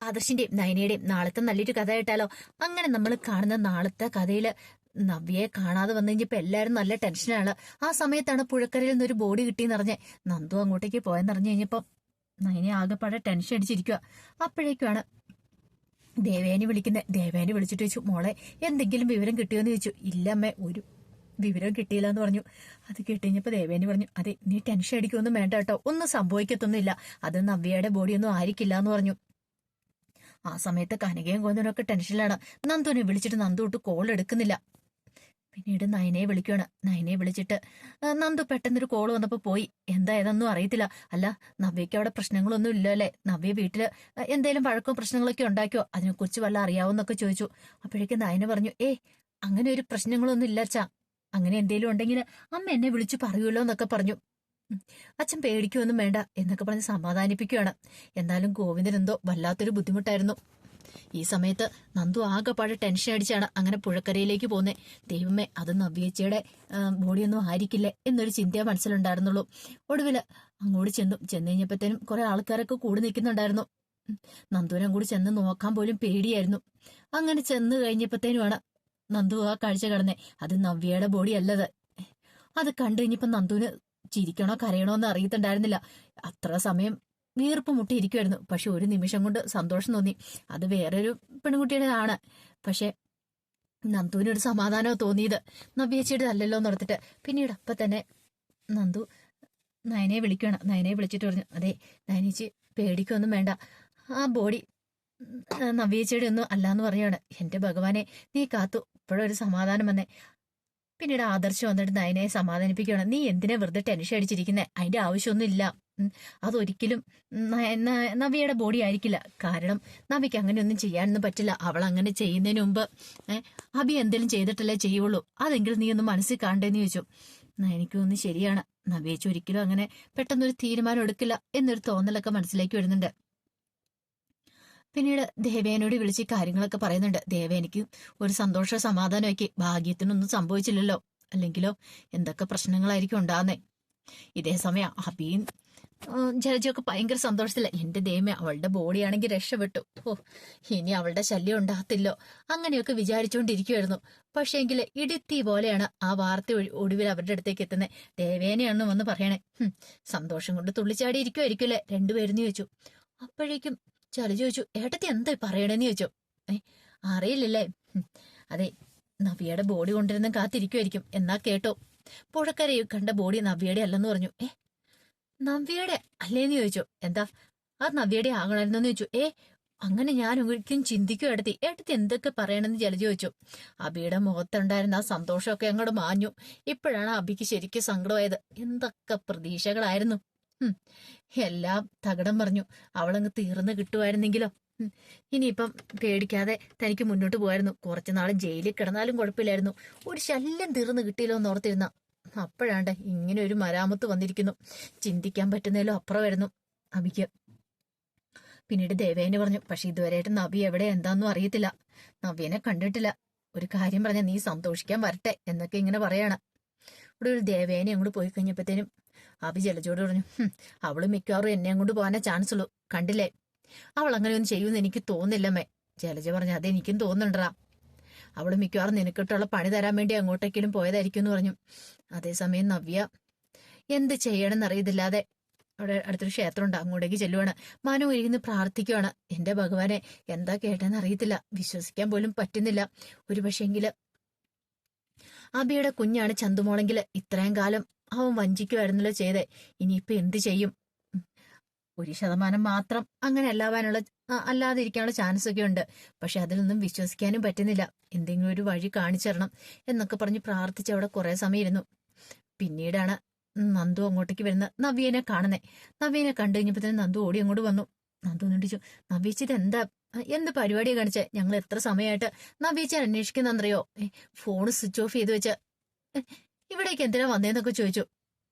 ആദർശിന്റെയും നയനയുടെയും നാളത്തെ നല്ലൊരു കഥ കേട്ടാലോ? അങ്ങനെ നമ്മൾ കാണുന്ന നാളത്തെ കഥയില് നവ്യയെ കാണാതെ വന്നു കഴിഞ്ഞപ്പോ എല്ലാരും നല്ല ടെൻഷനാണ്. ആ സമയത്താണ് പുഴക്കരയിൽ നിന്നൊരു ബോഡി കിട്ടിയെന്ന് അറിഞ്ഞേ നന്ദു അങ്ങോട്ടേക്ക് പോയെന്നറിഞ്ഞു കഴിഞ്ഞപ്പോ നയനെ ആകെപ്പാടെ ടെൻഷൻ അടിച്ചിരിക്കുക. അപ്പോഴേക്കുമാണ് ദേവേനെ വിളിക്കുന്നത്. ദേവേനെ വിളിച്ചിട്ട് ചോദിച്ചു, മോളെ എന്തെങ്കിലും വിവരം കിട്ടിയോന്ന് ചോദിച്ചു. ഇല്ല അമ്മേ, ഒരു വിവരം കിട്ടിയില്ല എന്ന് പറഞ്ഞു. അത് കിട്ടിയപ്പോ ദേവേനി പറഞ്ഞു, അതെ നീ ടെൻഷൻ അടിക്കൊന്നും വേണ്ട കേട്ടോ, ഒന്നും സംഭവിക്കത്തൊന്നുമില്ല, അത് നവ്യയുടെ ബോഡിയൊന്നും ആയിരിക്കില്ല എന്ന് പറഞ്ഞു. ആ സമയത്ത് കനകയും ഗോവിന്ദനൊക്കെ ടെൻഷനിലാണ്. നന്ദുവിനെ വിളിച്ചിട്ട് നന്ദു തൊട്ട് കോൾ എടുക്കുന്നില്ല. പിന്നീട് നയനയെ വിളിക്കുകയാണ്. നയനയെ വിളിച്ചിട്ട് നന്ദു പെട്ടെന്നൊരു കോൾ വന്നപ്പോ പോയി. എന്താ ഏതൊന്നും അറിയത്തില്ല. അല്ല, നവ്യയ്ക്ക് അവിടെ പ്രശ്നങ്ങളൊന്നും ഇല്ല അല്ലേ? നവ്യ വീട്ടില് എന്തേലും വഴക്കോ പ്രശ്നങ്ങളൊക്കെ ഉണ്ടാക്കിയോ? അതിനെക്കുറിച്ച് വല്ല അറിയാവോന്നൊക്കെ ചോദിച്ചു. അപ്പോഴേക്കും നയന പറഞ്ഞു, അങ്ങനെ ഒരു പ്രശ്നങ്ങളൊന്നും ഇല്ല അച്ഛാ, അങ്ങനെ എന്തേലും ഉണ്ടെങ്കിൽ അമ്മ എന്നെ വിളിച്ചു പറയുമല്ലോ എന്നൊക്കെ പറഞ്ഞു. അച്ഛൻ പേടിക്കൊന്നും വേണ്ട എന്നൊക്കെ പറഞ്ഞ് സമാധാനിപ്പിക്കുകയാണ്. എന്നാലും ഗോവിന്ദൻ എന്തോ വല്ലാത്തൊരു ബുദ്ധിമുട്ടായിരുന്നു. ഈ സമയത്ത് നന്ദു ആകെപ്പാടെ ടെൻഷൻ അടിച്ചാണ് അങ്ങനെ പുഴക്കരയിലേക്ക് പോകുന്നത്. ദൈവമേ, അത് നവ്യേച്ചിയുടെ ബോഡിയൊന്നും ആയിരിക്കില്ലേ എന്നൊരു ചിന്തയെ മനസ്സിലുണ്ടായിരുന്നുള്ളൂ. ഒടുവില് അങ്ങോട്ട് ചെന്നു കഴിഞ്ഞപ്പോഴത്തേനും കുറെ ആൾക്കാരൊക്കെ കൂടി നിൽക്കുന്നുണ്ടായിരുന്നു. നന്ദുവിനെ കൂടി ചെന്ന് നോക്കാൻ പോലും പേടിയായിരുന്നു. അങ്ങനെ ചെന്ന് കഴിഞ്ഞപ്പോഴത്തേനുമാണ് നന്ദു ആ കാഴ്ച കടന്നേ. അത് നവ്യയുടെ ബോഡി അല്ലത്. അത് കണ്ടു കഴിഞ്ഞപ്പോ നന്ദുവിന് ചിരിക്കണോ കരയണോ എന്ന് അറിയത്തുണ്ടായിരുന്നില്ല. അത്ര സമയം വീർപ്പ് മുട്ടിയിരിക്കുമായിരുന്നു. പക്ഷെ ഒരു നിമിഷം കൊണ്ട് സന്തോഷം തോന്നി. അത് വേറൊരു പെൺകുട്ടിയുടേതാണ്. പക്ഷെ നന്ദുവിനൊരു സമാധാനമോ തോന്നിയത് നവ്യേച്ചിയുടെ അല്ലല്ലോ എന്ന് ഓർത്തിട്ട്. പിന്നീട് അപ്പൊ തന്നെ നന്ദു നയനയെ വിളിക്കണം. നയനയെ വിളിച്ചിട്ട് പറഞ്ഞു, അതെ നയനേച്ചി പേടിക്കൊന്നും വേണ്ട, ആ ബോഡി നവ്യേച്ചിയുടെ ഒന്നും അല്ലാന്ന് പറയാണ്. എന്റെ ഭഗവാനെ നീ കാത്തു, ഇപ്പോഴൊരു സമാധാനം വന്നേ. പിന്നീട് ആദർശം വന്നിട്ട് നയനയെ സമാധാനിപ്പിക്കുകയാണ്. നീ എന്തിനാ വെറുതെ ടെൻഷൻ അടിച്ചിരിക്കുന്നേ? അതിന്റെ ആവശ്യമൊന്നും ഇല്ല. അതൊരിക്കലും നവ്യയുടെ ബോഡി ആയിരിക്കില്ല. കാരണം നവ്യക്ക് അങ്ങനെയൊന്നും ചെയ്യാനൊന്നും പറ്റില്ല. അവൾ അങ്ങനെ ചെയ്യുന്നതിന് മുമ്പ് അഭി എന്തെങ്കിലും ചെയ്തിട്ടല്ലേ ചെയ്യുള്ളൂ. അതെങ്കിലും നീ ഒന്ന് മനസ്സിൽ കാണണ്ടേന്ന് ചോദിച്ചു. എനിക്ക് തോന്നുന്നു ശരിയാണ്, നവ്യേച്ചി ഒരിക്കലും അങ്ങനെ പെട്ടെന്നൊരു തീരുമാനം എടുക്കില്ല എന്നൊരു തോന്നലൊക്കെ മനസ്സിലേക്ക് വരുന്നുണ്ട്. പിന്നീട് ദേവേനോട് വിളിച്ച് കാര്യങ്ങളൊക്കെ പറയുന്നുണ്ട്. ദേവേനയ്ക്ക് ഒരു സന്തോഷ സമാധാനമൊക്കെ, ഭാഗ്യത്തിനൊന്നും സംഭവിച്ചില്ലല്ലോ, അല്ലെങ്കിലോ എന്തൊക്കെ പ്രശ്നങ്ങളായിരിക്കും ഉണ്ടാകുന്നേ. ഇതേ സമയം അഭിയും ജലജയൊക്കെ ഭയങ്കര സന്തോഷത്തില്ല. എന്റെ ദൈവമേ, അവളുടെ ബോഡിയാണെങ്കിൽ രക്ഷപ്പെട്ടു, ഇനി അവളുടെ ശല്യം ഉണ്ടാകത്തില്ലോ, അങ്ങനെയൊക്കെ വിചാരിച്ചുകൊണ്ടിരിക്കുവായിരുന്നു. പക്ഷേങ്കിൽ ഇടിത്തീ പോലെയാണ് ആ വാർത്ത ഒടുവിൽ അവരുടെ അടുത്തേക്ക് എത്തുന്നത്. ദേവേനയാണെന്ന് വന്ന് പറയണേ. സന്തോഷം കൊണ്ട് തുള്ളിച്ചാടി ഇരിക്കുമായിരിക്കുമല്ലേ രണ്ടുപേരെന്ന് ചോദിച്ചു. അപ്പോഴേക്കും ചലു ചോദിച്ചു, ഏട്ടത്തി എന്താ പറയണേന്ന് ചോദിച്ചു. അറിയില്ലല്ലേ? അതെ, നവ്യയുടെ ബോഡി കൊണ്ടിരുന്ന് കാത്തിരിക്കുമായിരിക്കും. എന്നാ കേട്ടോ, പുഴക്കരയിൽ കണ്ട ബോഡി നവ്യയുടെ അല്ലെന്ന് പറഞ്ഞു. നവ്യയുടെ അല്ലേന്ന് ചോദിച്ചു. എന്താ അത് നവ്യയുടെ ആകണമെന്ന് ചോദിച്ചു. അങ്ങനെ ഞാൻ ഒരിക്കലും ചിന്തിക്കും ഏട്ടത്തി. ഏട്ടത്തി എന്തൊക്കെ പറയണമെന്ന് ജലജ ചോദിച്ചു. അബിയുടെ മുഖത്തുണ്ടായിരുന്ന ആ സന്തോഷമൊക്കെ അങ്ങോട്ട് മാഞ്ഞു. ഇപ്പോഴാണ് അബിക്ക് ശരിക്കും സങ്കടമായത്. എന്തൊക്കെ പ്രതീക്ഷകളായിരുന്നു. എല്ലാം തകിടം പറഞ്ഞു. അവളങ്ങ് തീർന്ന് കിട്ടുമായിരുന്നെങ്കിലോ. ഇനിയിപ്പം പേടിക്കാതെ തനിക്ക് മുന്നോട്ട് പോയായിരുന്നു. കുറച്ചുനാൾ ജയിലിൽ കിടന്നാലും കുഴപ്പമില്ലായിരുന്നു. ഒരു ശല്യം തീർന്ന് കിട്ടിയില്ലോ എന്ന് ഓർത്തിരുന്ന. അപ്പോഴാണ്ട് ഇങ്ങനെ ഒരു മരാമത്ത് വന്നിരിക്കുന്നു. ചിന്തിക്കാൻ പറ്റുന്നതിലോ അപ്പുറമായിരുന്നു അബിക്ക്. പിന്നീട് ദേവേനെ പറഞ്ഞു, പക്ഷെ ഇതുവരെയായിട്ട് നവ്യ എവിടെ എന്താന്നും അറിയത്തില്ല, നവ്യനെ കണ്ടിട്ടില്ല. ഒരു കാര്യം പറഞ്ഞ നീ സന്തോഷിക്കാൻ വരട്ടെ എന്നൊക്കെ ഇങ്ങനെ പറയാണ്. ഇവിടെ ഒരു ദേവേനെ അങ്ങോട്ട് പോയി കഴിഞ്ഞപ്പോഴത്തേനും അഭി ജലജോട് പറഞ്ഞു, അവള് മിക്കവാറും എന്നെ അങ്ങോട്ട് പോകാനേ ചാൻസ് ഉള്ളൂ, കണ്ടില്ലേ, അവൾ അങ്ങനെയൊന്നും ചെയ്യുമെന്ന് എനിക്ക് തോന്നില്ലമ്മേ. ജലജ പറഞ്ഞു, അതെനിക്കും തോന്നുന്നുണ്ടാ, അവള് മിക്കവാറും നിനക്കിട്ടുള്ള പണി തരാൻ വേണ്ടി അങ്ങോട്ടേക്കിലും പോയതായിരിക്കും എന്ന് പറഞ്ഞു. അതേസമയം നവ്യ എന്ത് ചെയ്യണമെന്നറിയത്തില്ലാതെ അവിടെ അടുത്തൊരു ക്ഷേത്രമുണ്ട്, അങ്ങോട്ടേക്ക് ചെല്ലുവാണ്. മനു ഇരുന്ന് പ്രാർത്ഥിക്കുവാണ്. എന്റെ ഭഗവാനെ, എന്താ കേട്ടെന്ന് അറിയത്തില്ല, വിശ്വസിക്കാൻ പോലും പറ്റുന്നില്ല. ഒരു പക്ഷേങ്കില് അബിയുടെ കുഞ്ഞാണ് ചന്തുമോളെങ്കിൽ ഇത്രയും കാലം അവൻ വഞ്ചിക്കുമായിരുന്നല്ലോ ചെയ്തേ. ഇനിയിപ്പൊ എന്ത് ചെയ്യും? 1% മാത്രം അങ്ങനെ അല്ലാതെ ഇരിക്കാനുള്ള ചാൻസ് ഒക്കെ ഉണ്ട്. പക്ഷെ അതിലൊന്നും വിശ്വസിക്കാനും പറ്റുന്നില്ല. എന്തെങ്കിലും ഒരു വഴി കാണിച്ചു തരണം എന്നൊക്കെ പറഞ്ഞ് പ്രാർത്ഥിച്ച് അവിടെ കുറെ സമയം ഇരുന്നു. പിന്നീടാണ് നന്ദു അങ്ങോട്ടേക്ക് വരുന്ന നവ്യനെ കാണുന്നേ. നവ്യനെ കണ്ടു കഴിഞ്ഞപ്പോ തന്നെ നന്ദു ഓടി അങ്ങോട്ട് വന്നു. നന്ദു നിണ്ടിച്ചു, നവ്യേച്ചി ഇത് എന്ത് പരിപാടിയാണ് കാണിച്ചേ? ഞങ്ങൾ എത്ര സമയമായിട്ട് നവ്യേച്ചി അന്വേഷിക്കുന്നറിയോ? ഫോണ് സ്വിച്ച് ഓഫ് ചെയ്ത് വെച്ച് ഇവിടേക്ക് എന്തിനാ വന്നേന്നൊക്കെ ചോദിച്ചു.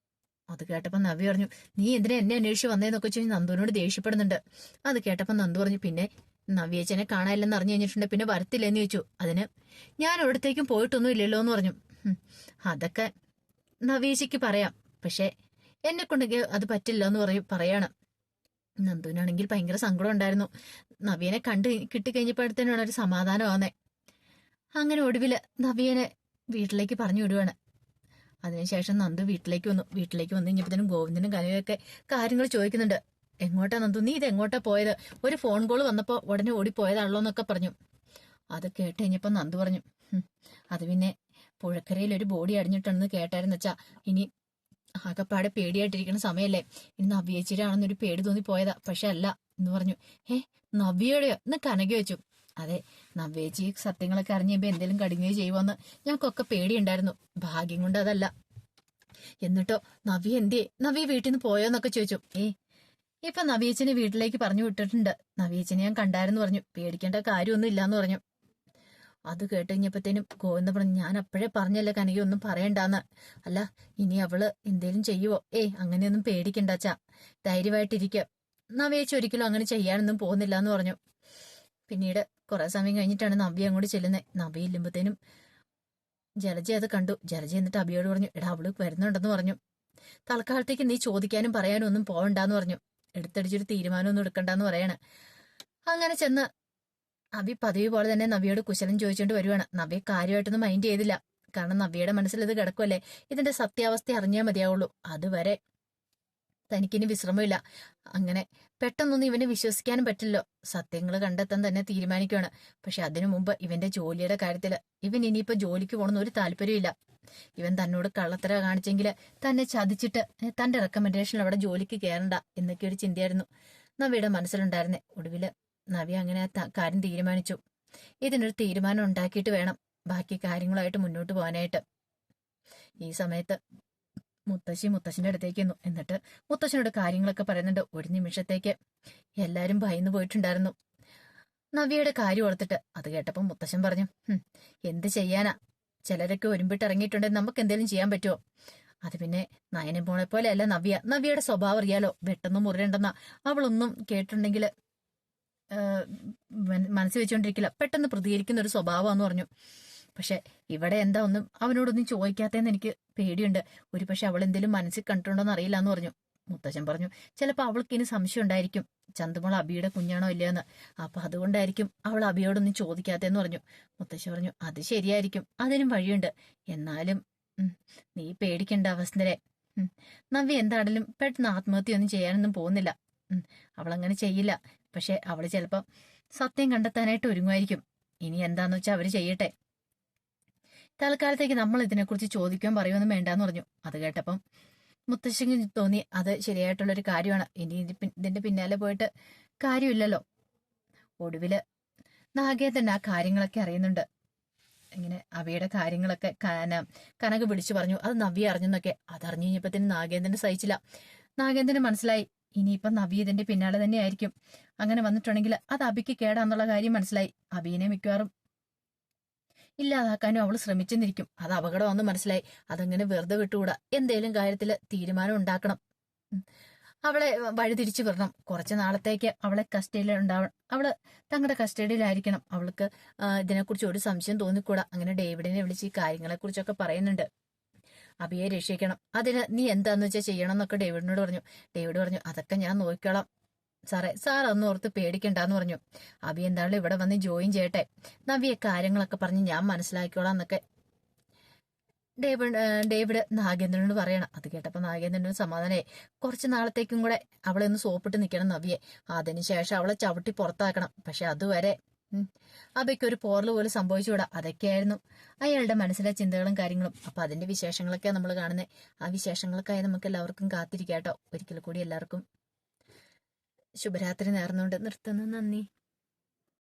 അത് കേട്ടപ്പോ നവ്യ പറഞ്ഞു, നീ എന്തിനാ എന്നെ അന്വേഷിച്ച് വന്നേന്നൊക്കെ ചോദിച്ചു നന്ദുവിനോട് ദേഷ്യപ്പെടുന്നുണ്ട്. അത് കേട്ടപ്പോ നന്ദു പറഞ്ഞു, പിന്നെ നവ്യേച്ചനെ കാണാനില്ലെന്ന് അറിഞ്ഞു കഴിഞ്ഞിട്ടുണ്ട്, പിന്നെ വരത്തില്ലെന്ന് ചോദിച്ചു. അതിന് ഞാൻ എവിടത്തേക്കും പോയിട്ടൊന്നും ഇല്ലല്ലോ എന്ന് പറഞ്ഞു. അതൊക്കെ നവ്യേച്ചിക്ക് പറയാം, പക്ഷെ എന്നെ കൊണ്ടെങ്കിൽ അത് പറ്റില്ല എന്ന് പറയാണ്. നന്ദുവിനാണെങ്കിൽ ഭയങ്കര സങ്കടം ഉണ്ടായിരുന്നു. നവ്യനെ കണ്ട് കിട്ടിക്കഴിഞ്ഞപ്പോഴത്തേനാണ് ഒരു സമാധാനമാവുന്നേ. അങ്ങനെ ഒടുവില് നവ്യനെ വീട്ടിലേക്ക് പറഞ്ഞു വിടുവാണ്. അതിനുശേഷം നന്ദു വീട്ടിലേക്ക് വന്നു. വീട്ടിലേക്ക് വന്നു കഴിഞ്ഞപ്പോഴത്തേനും ഗോവിന്ദനും കനകയൊക്കെ കാര്യങ്ങൾ ചോദിക്കുന്നുണ്ട്. എങ്ങോട്ടാ നന്ദു, നീ ഇത് എങ്ങോട്ടാ പോയത്? ഒരു ഫോൺ കോൾ വന്നപ്പോ ഉടനെ ഓടിപ്പോയതാണല്ലോ എന്നൊക്കെ പറഞ്ഞു. അത് കേട്ട് കഴിഞ്ഞപ്പോ നന്ദു പറഞ്ഞു, അത് പിന്നെ പുഴക്കരയിൽ ഒരു ബോഡി അടിഞ്ഞിട്ടുണ്ടെന്ന് കേട്ടായിരുന്നു വെച്ചാ. ഇനി ആകപ്പാടെ പേടിയായിട്ടിരിക്കുന്ന സമയല്ലേ, ഇനി നവ്യേച്ചിയുടെ ആണെന്നൊരു പേടി തോന്നി പോയതാ. പക്ഷെ അല്ല എന്ന് പറഞ്ഞു. നവ്യയുടെയോ എന്ന് കനക വെച്ചു. അതെ, നവ്യേച്ചി സത്യങ്ങളൊക്കെ അറിഞ്ഞപ്പോ എന്തെങ്കിലും കടുങ്ങുകയോ ചെയ്യുമോന്ന് ഞങ്ങൾക്കൊക്കെ പേടിയുണ്ടായിരുന്നു. ഭാഗ്യം കൊണ്ട് അതല്ല. എന്നിട്ടോ നവ്യ എന്തിയെ, നവ്യ വീട്ടിൽ നിന്ന് പോയോന്നൊക്കെ ചോദിച്ചു. ഇപ്പൊ നവ്യേച്ചിനെ വീട്ടിലേക്ക് പറഞ്ഞു വിട്ടിട്ടുണ്ട്. നവ്യേച്ചിനെ ഞാൻ കണ്ടായിരുന്നു പറഞ്ഞു. പേടിക്കേണ്ട കാര്യമൊന്നും ഇല്ലാന്ന് പറഞ്ഞു. അത് കേട്ട് കഴിഞ്ഞപ്പോഴത്തേനും ഗോവിന്ദ പറഞ്ഞു, ഞാൻ അപ്പോഴേ പറഞ്ഞല്ലേ കനക ഒന്നും പറയണ്ടാന്ന്. അല്ല, ഇനി അവള് എന്തേലും ചെയ്യുവോ? അങ്ങനെയൊന്നും പേടിക്കണ്ടാച്ചാ, ധൈര്യമായിട്ടിരിക്കുക. നവ്യേച്ചി ഒരിക്കലും അങ്ങനെ ചെയ്യാനൊന്നും പോകുന്നില്ല എന്ന് പറഞ്ഞു. പിന്നീട് കുറെ സമയം കഴിഞ്ഞിട്ടാണ് നവ്യ അങ്ങോട്ട് ചെല്ലുന്നത്. നവ്യ ഇല്ലുമ്പത്തേനും ജലജ അത് കണ്ടു. ജലജ എന്നിട്ട് അബിയോട് പറഞ്ഞു, എടാ അവള് വരുന്നുണ്ടെന്ന് പറഞ്ഞു. തൽക്കാലത്തേക്ക് നീ ചോദിക്കാനും പറയാനും ഒന്നും പോവണ്ടെന്ന് പറഞ്ഞു. എടുത്തടിച്ചൊരു തീരുമാനമൊന്നും എടുക്കണ്ടെന്ന് പറയാണ്. അങ്ങനെ ചെന്ന് അബി പതിവ് പോലെ തന്നെ നവ്യയോട് കുശലം ചോദിച്ചുകൊണ്ട് വരുവാണ്. നവ്യ കാര്യമായിട്ടൊന്നും മൈൻഡ് ചെയ്തില്ല. കാരണം നവ്യയുടെ മനസ്സിൽ ഇത് കിടക്കുമല്ലേ, ഇതിന്റെ സത്യാവസ്ഥ അറിഞ്ഞാൽ മതിയാവുള്ളൂ. അതുവരെ തനിക്കിനി വിശ്രമമില്ല. അങ്ങനെ പെട്ടെന്നൊന്നും ഇവനെ വിശ്വസിക്കാനും പറ്റില്ലോ. സത്യങ്ങൾ കണ്ടെത്താൻ തന്നെ തീരുമാനിക്കുകയാണ്. പക്ഷെ അതിനു മുമ്പ് ഇവന്റെ ജോലിയുടെ കാര്യത്തില് ഇവൻ ഇനിയിപ്പോ ജോലിക്ക് പോകണമെന്ന് ഒരു താല്പര്യമില്ല. ഇവൻ തന്നോട് കള്ളത്തര കാണിച്ചെങ്കിൽ തന്നെ ചതിച്ചിട്ട് തന്റെ റെക്കമെൻഡേഷനിൽ അവിടെ ജോലിക്ക് കയറണ്ട എന്നൊക്കെ ഒരു ചിന്തയായിരുന്നു നവ്യയുടെ മനസ്സിലുണ്ടായിരുന്നേ. ഒടുവില് നവ്യ അങ്ങനെ കാര്യം തീരുമാനിച്ചു. ഇതിനൊരു തീരുമാനം ഉണ്ടാക്കിയിട്ട് വേണം ബാക്കി കാര്യങ്ങളായിട്ട് മുന്നോട്ട് പോകാനായിട്ട്. ഈ സമയത്ത് മുത്തശ്ശിന്റെ അടുത്തേക്ക് വന്നു. എന്നിട്ട് മുത്തശ്ശനോട് കാര്യങ്ങളൊക്കെ പറയുന്നുണ്ട്. ഒരു നിമിഷത്തേക്ക് എല്ലാരും ഭയന്നു പോയിട്ടുണ്ടായിരുന്നു നവ്യയുടെ കാര്യം ഓർത്തിട്ട്. അത് കേട്ടപ്പോ മുത്തശ്ശൻ പറഞ്ഞു, എന്ത് ചെയ്യാനാ, ചിലരൊക്കെ ഒരുമ്പിട്ട് ഇറങ്ങിയിട്ടുണ്ടെങ്കിൽ നമുക്ക് എന്തെങ്കിലും ചെയ്യാൻ പറ്റുമോ? അത് പിന്നെ നയനെ പോണെ പോലെ അല്ല നവ്യയുടെ സ്വഭാവം അറിയാലോ, വെട്ടൊന്നും മുറിയുണ്ടെന്നാ. അവളൊന്നും കേട്ടിട്ടുണ്ടെങ്കിൽ മനസ്സിൽ വെച്ചുകൊണ്ടിരിക്കില്ല, പെട്ടെന്ന് പ്രതികരിക്കുന്ന ഒരു സ്വഭാവമാന്ന് പറഞ്ഞു. പക്ഷെ ഇവിടെ എന്താ ഒന്നും അവനോടൊന്നും ചോദിക്കാത്തതെന്ന് എനിക്ക് പേടിയുണ്ട്. ഒരു പക്ഷെ അവൾ എന്തെങ്കിലും മനസ്സിൽ കണ്ടിട്ടുണ്ടോന്ന് അറിയില്ല എന്ന് പറഞ്ഞു. മുത്തശ്ശൻ പറഞ്ഞു, ചിലപ്പോ അവൾക്ക് ഇനി സംശയം ഉണ്ടായിരിക്കും ചന്തുമോൾ അബിയുടെ കുഞ്ഞാണോ ഇല്ലയെന്ന്. അപ്പൊ അതുകൊണ്ടായിരിക്കും അവൾ അബിയോടൊന്നും ചോദിക്കാത്തതെന്ന് പറഞ്ഞു. മുത്തശ്ശി പറഞ്ഞു, അത് ശരിയായിരിക്കും, അതിനും വഴിയുണ്ട്. എന്നാലും നീ പേടിക്കണ്ട വസുന്ധരെ. നവ്യ എന്താണെങ്കിലും പെട്ടെന്ന് ആത്മഹത്യയൊന്നും ചെയ്യാനൊന്നും പോകുന്നില്ല. അവളങ്ങനെ ചെയ്യില്ല. പക്ഷെ അവള് ചിലപ്പോ സത്യം കണ്ടെത്താനായിട്ട് ഒരുങ്ങുമായിരിക്കും. ഇനി എന്താന്ന് വെച്ചാൽ അവര് ചെയ്യട്ടെ. തൽക്കാലത്തേക്ക് നമ്മൾ ഇതിനെക്കുറിച്ച് ചോദിക്കാൻ പറയുമെന്നും വേണ്ടാന്ന് പറഞ്ഞു. അത് കേട്ടപ്പം മുത്തശ്ശിക്ക് തോന്നി അത് ശരിയായിട്ടുള്ളൊരു കാര്യമാണ്. ഇനി ഇതിന്റെ പിന്നാലെ പോയിട്ട് കാര്യമില്ലല്ലോ. ഒടുവില് നാഗേന്ദ്രൻ ആ കാര്യങ്ങളൊക്കെ അറിയുന്നുണ്ട്. ഇങ്ങനെ അവയുടെ കാര്യങ്ങളൊക്കെ കനക വിളിച്ചു പറഞ്ഞു. അത് നവ്യ അറിഞ്ഞെന്നൊക്കെ. അതറിഞ്ഞു കഴിഞ്ഞപ്പത്തിന് നാഗേന്ദ്രന് സഹിച്ചില്ല. നാഗേന്ദ്രന് മനസ്സിലായി ഇനിയിപ്പം നവ്യ ഇതിന്റെ പിന്നാലെ തന്നെ ആയിരിക്കും. അങ്ങനെ വന്നിട്ടുണ്ടെങ്കിൽ അത് അബിക്ക് കേടാന്നുള്ള കാര്യം മനസ്സിലായി. അബീനെ മിക്കവാറും ഇല്ലാതാക്കാനും അവൾ ശ്രമിച്ചെന്നിരിക്കും. അത് അപകടമാണെന്ന് മനസ്സിലായി. അതങ്ങനെ വെറുതെ വിട്ടുകൂടാ. എന്തേലും കാര്യത്തില് തീരുമാനം ഉണ്ടാക്കണം. അവളെ വഴിതിരിച്ചു വിടണം. കുറച്ചു നാളത്തേക്ക് അവളെ കസ്റ്റഡിയിൽ ഉണ്ടാവണം. അവള് തങ്ങളുടെ കസ്റ്റഡിയിലായിരിക്കണം. അവൾക്ക് ഇതിനെക്കുറിച്ച് ഒരു സംശയം തോന്നിക്കൂടാ. അങ്ങനെ ഡേവിഡിനെ വിളിച്ച് ഈ കാര്യങ്ങളെ കുറിച്ചൊക്കെ പറയുന്നുണ്ട്. അബിയെ രക്ഷിക്കണം, അതിന് നീ എന്താന്ന് വെച്ചാൽ ചെയ്യണം എന്നൊക്കെ ഡേവിഡിനോട് പറഞ്ഞു. ഡേവിഡ് പറഞ്ഞു, അതൊക്കെ ഞാൻ നോക്കിക്കോളാം സാറേ, സാർ അന്ന് ഓർത്ത് പേടിക്കണ്ടെന്ന് പറഞ്ഞു. അബി എന്തായാലും ഇവിടെ വന്ന് ജോയിൻ ചെയ്യട്ടെ, നവ്യ കാര്യങ്ങളൊക്കെ പറഞ്ഞ് ഞാൻ മനസ്സിലാക്കിക്കോളാം എന്നൊക്കെ ഡേവിഡ് നാഗേന്ദ്രനോട് പറയണം. അത് കേട്ടപ്പോ നാഗേന്ദ്രനോട് സമാധാനമായി. കുറച്ച് നാളത്തേക്കും കൂടെ അവളെ ഒന്ന് സോപ്പിട്ട് നിൽക്കണം നവ്യെ. അതിനുശേഷം അവളെ ചവിട്ടി പുറത്താക്കണം. പക്ഷെ അതുവരെ അബയ്ക്ക് ഒരു പോറൽ പോലെ സംഭവിച്ചുകൂടാ. അതൊക്കെയായിരുന്നു അയാളുടെ മനസ്സിലെ ചിന്തകളും കാര്യങ്ങളും. അപ്പൊ അതിന്റെ വിശേഷങ്ങളൊക്കെ നമ്മൾ കാണുന്നത്. ആ വിശേഷങ്ങൾക്കായി നമുക്ക് എല്ലാവർക്കും കാത്തിരിക്കാട്ടോ. ഒരിക്കൽ കൂടി എല്ലാവർക്കും ശുഭരാത്രി നേർന്നുകൊണ്ട് നിർത്തുന്നു. നന്ദി.